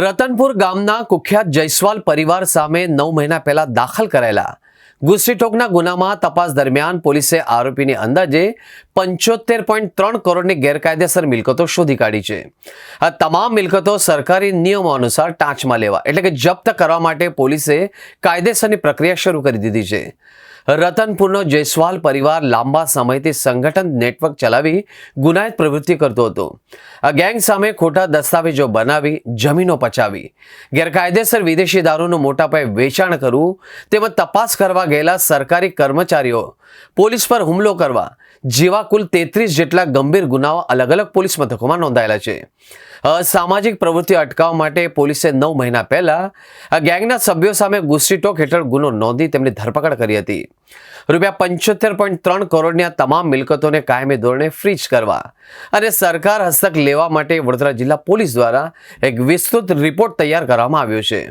રતનપુર ગામના કુખ્યાત જયસ્વાલ પરિવાર સામે 9 મહિના પહેલા દાખલ કરાયેલા ગુસ્સીટોકના ગુનામાં તપાસ દરમિયાન પોલીસે આરોપીની અંદાજે 75.3 કરોડની ગેરકાયદેસર મિલકતો શોધી કાઢી છે। આ તમામ મિલકતો સરકારી નિયમો અનુસાર ટાંચમાં લેવા એટલે કે જપ્ત કરવા માટે પોલીસે કાયદેસરની પ્રક્રિયા શરૂ કરી દીધી છે। રતનપુરનો જયસ્વાલ પરિવાર લાંબા સમયથી સંગઠન નેટવર્ક ચલાવી ગુનાહિત પ્રવૃત્તિ કરતો હતો। આ ગેંગ સામે ખોટા દસ્તાવેજો બનાવી જમીનો પચાવી ગેરકાયદેસર વિદેશી દારૂનું મોટા પાયે વેચાણ કરવું તેમજ તપાસ કરવા ગયેલા સરકારી કર્મચારીઓ પોલીસ પર હુમલો કરવા જેવા કુલ 33 જેટલા ગંભીર ગુનાઓ અલગ અલગ પોલીસ મથકોમાં નોંધાયેલા છે। અસામાજિક પ્રવૃત્તિઓ અટકાવવા માટે પોલીસે 9 મહિના પહેલા આ ગેંગના સભ્યો સામે ગુસ્સીટોક હેઠળ ગુનો નોંધી તેમની ધરપકડ કરી હતી। રૂપિયા 75.3 કરોડની આ તમામ મિલકતોને કાયમી ધોરણે ફ્રીઝ કરવા અને સરકાર હસ્તક લેવા માટે વડોદરા જિલ્લા પોલીસ દ્વારા એક વિસ્તૃત રિપોર્ટ તૈયાર કરવામાં આવ્યો છે।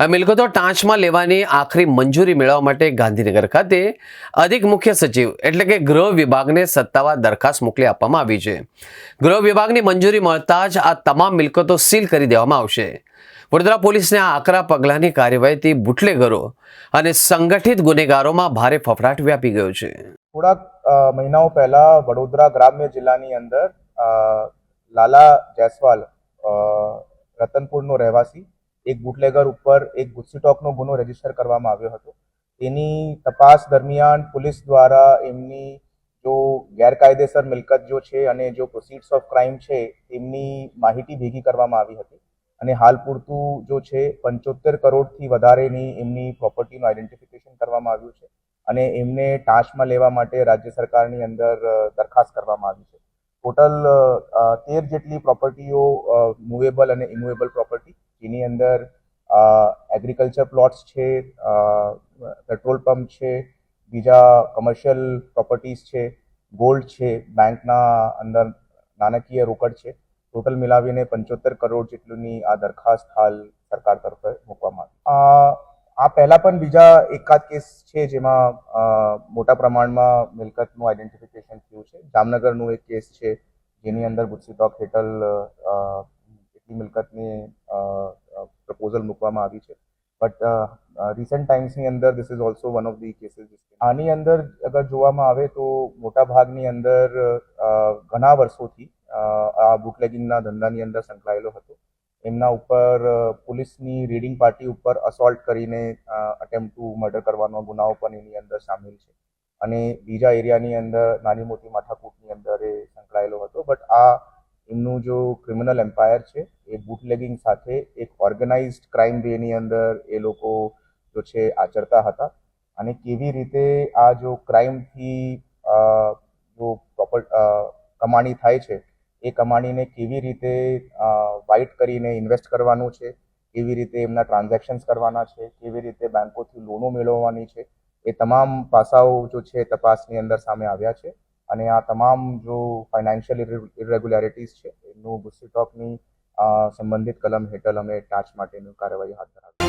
આ મિલકતો ટાંચમાં લેવાની આખરી મંજૂરી મેળવવા માટે ગાંધીનગર ખાતે અધિક મુખ્ય સચિવ એટલે કે ગૃહ વિભાગને સત્તાવાર દરખાસ્ત મોકલી આપવામાં આવી છે। ગૃહ વિભાગની મંજૂરી મળતા જ આ તમામ મિલકતો સીલ કરી દેવામાં આવશે। વડોદરા પોલીસને આ આકરા પગલાંની કાર્યવાહીથી બુટલેગરો અને સંગઠિત ગુનેગારોમાં ભારે ફફડાટ વ્યાપી ગયો છે। થોડાક મહિનાઓ પહેલા વડોદરા ગ્રામ્ય જિલ્લાની અંદર લાલા જયસ્વાલ રતનપુરનો રહેવાસી એક બુટલેગર ઉપર એક ગુસ્સીટોકનો ગુનો રજીસ્ટર કરવામાં આવ્યો હતો। તેની તપાસ દરમિયાન પોલીસ દ્વારા એમની જો ગેરકાયદેસર મિલકત જો છે અને જો પ્રોસીડ્સ ઓફ ક્રાઇમ છે તેમની માહિતી ભેગી કરવામાં આવી હતી અને હાલ પૂરતું જો છે 75 કરોડથી વધારેની એમની પ્રોપર્ટીનું આઈડેન્ટિફિકેશન કરવામાં આવ્યું છે અને એમને ટાંચમાં લેવા માટે રાજ્ય સરકારની અંદર દરખાસ્ત કરવામાં આવી છે। ટોટલ 13 જેટલી પ્રોપર્ટીઓ મૂવેબલ અને ઇમૂવેબલ પ્રોપર્ટી જેની અંદર એગ્રીકલ્ચર પ્લોટ્સ છે, પેટ્રોલ પંપ છે, બીજા કમર્શિયલ પ્રોપર્ટીઝ છે, ગોલ્ડ છે, બેંકના અંદર નાણાકીય રોકડ છે। ટોટલ મિલાવીને 75 કરોડ જેટલુંની આ દરખાસ્ત હાલ સરકાર તરફે મૂકવામાં આવી। આ પહેલા પણ બીજા એકાદ કેસ છે જેમાં મોટા પ્રમાણમાં મિલકતનું આઈડેન્ટિફિકેશન થયું છે। જામનગરનું એક કેસ છે જેની અંદર ગુસ્સીટોક હેઠળ એટલી મિલકતની પ્રપોઝલ મૂકવામાં આવી છે। બટ રિસન્ટ ટાઈમ્સની અંદર this is also one of the cases. આની અંદર અગર જોવામાં આવે તો મોટા ભાગની અંદર ઘણા વર્ષોથી આ બુકલેગિંગના ધંધાની અંદર સંકળાયેલો હતો। એમના ઉપર પોલીસની રેડિંગ પાર્ટી ઉપર અસોલ્ટ કરીને અટેમ્પ્ટ ટુ મર્ડર કરવાનો ગુનાઓ પણ એની અંદર સામેલ છે અને બીજા એરિયાની અંદર નાની મોટી માથાકૂટની અંદર એ સંકળાયેલો હતો। બટ આ એમનું જો ક્રિમિનલ એમ્પાયર છે એ બુટલેગિંગ સાથે એક ઓર્ગેનાઇઝડ ક્રાઇમ વેની અંદર એ લોકો જો છે આચરતા હતા અને કેવી રીતે આ જો ક્રાઇમથી જો પ્રોપર કમાણી થાય છે એ કમાણીને કેવી રીતે વાઇટ કરીને ઇન્વેસ્ટ કરવાનું છે, કેવી રીતે એમના ટ્રાન્ઝેક્શન્સ કરવાના છે, કેવી રીતે બેંકોથી લોનો મેળવવાની છે, એ તમામ પાસાઓ જો છે તપાસની અંદર સામે આવ્યા છે અને આ તમામ જો ફાઇનાન્શિયલ ઇરેગ્યુલારિટીઝ છે એમનું ગુસ્સીટોકની સંબંધિત કલમ હેઠળ અમે ટાંચ માટેની કાર્યવાહી હાથ ધરાવી।